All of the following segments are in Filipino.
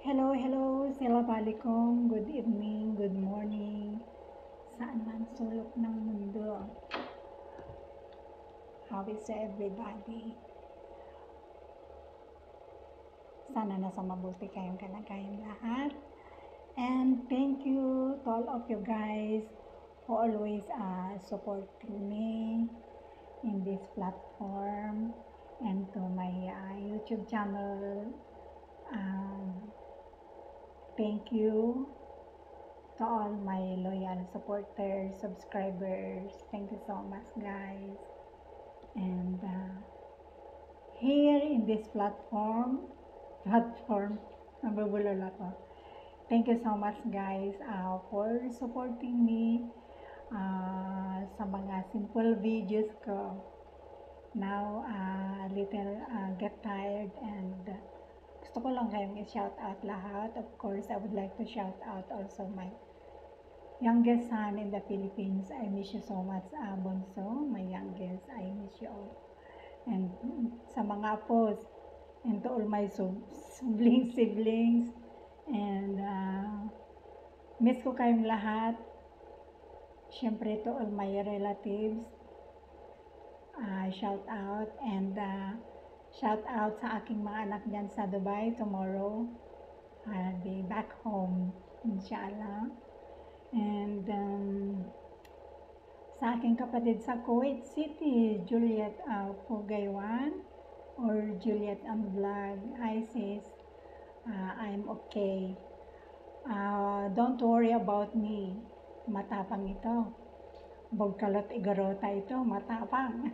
Hello, hello, Assalamualaikum, good evening, good morning, saan man sulok ng mundo. How is everybody? Sana nasa mabuti kayong kalagayan lahat. And thank you to all of you guys who always supporting me in this platform and to my YouTube channel. Thank you to all my loyal supporters, subscribers. Thank you so much, guys. And here in this platform, nabubulol ako. Thank you so much, guys, for supporting me sa mga simple videos ko. Now, little get tired and gusto ko lang kayong i-shout out lahat. Of course, I would like to shout out also my youngest son in the Philippines. I miss you so much, Bonso, my youngest. I miss you all. And sa mga apos, and to all my siblings, and miss ko kayong lahat. Siyempre to all my relatives, shout out, and shout out sa aking mga anak dyan sa Dubai. Tomorrow, I'll be back home, inshallah. And sa aking kapatid sa Kuwait City, Juliet Pugaywan, or Juliet Vlog. Hi sis, I'm okay. Don't worry about me. Matapang ito. Bogkalot igarota ito, matapang.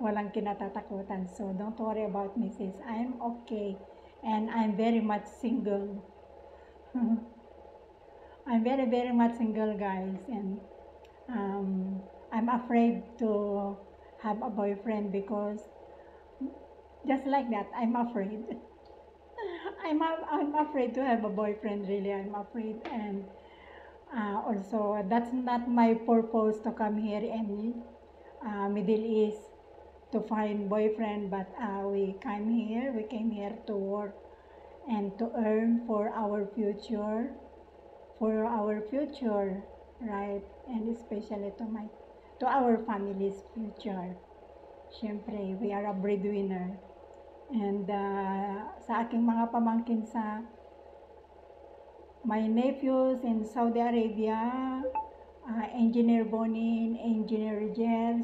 Walang kinatatakutan. So don't worry about me sis. I'm okay. And I'm very much single. I'm very much single, guys. And I'm afraid to have a boyfriend because just like that, I'm afraid. I'm afraid to have a boyfriend, really. I'm afraid. And also, that's not my purpose to come here in Middle East to find boyfriend, but we came here to work and to earn for our future, right? And especially to our family's future. Siyempre, we are a breadwinner. And sa aking mga pamangkin sa my nephews in Saudi Arabia, Engineer Bonin, Engineer Jer,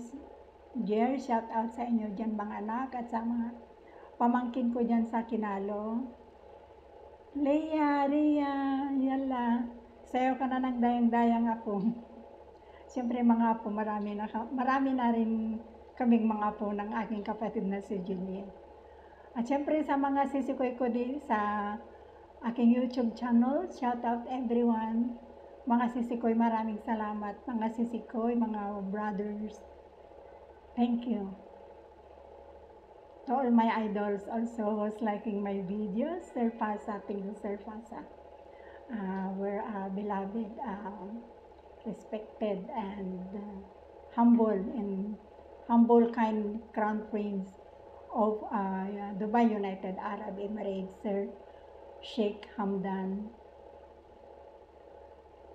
shout out sa inyo dyan mga anak at sa mga pamangkin ko dyan sa Kinalo. Leia, yala, sayo ka na ng dayang-dayang apo. Siyempre mga apo, marami na rin kaming mga apo ng aking kapatid na si Juliet. At siyempre sa mga sisikoy ko din sa aking YouTube channel, shout out everyone. Mga sisikoy, maraming salamat. Mga sisikoy, mga brothers, thank you. To all my idols also who's liking my videos, Sir Pasa, thank you Sir Pasa. We're beloved, respected, and humble kind crown prince of Dubai United Arab Emirates, Sir Sheikh Hamdan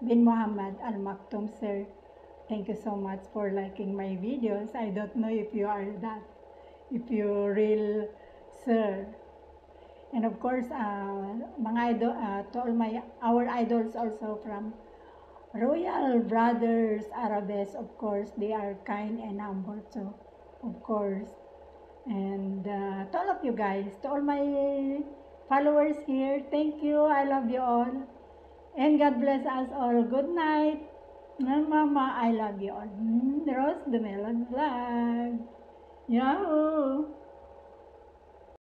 bin Mohammed Al Maktoum, sir. Thank you so much for liking my videos. I don't know if you are that, if you're real sir. And of course, mga idol, to all our idols also from Royal Brothers Arabes, of course, they are kind and humble, so of course. And to all of you guys, to all my followers here, thank you. I love you all. And God bless us all. Good night. Mama, I love you all. Rose the Melon Vlog. Yahoo!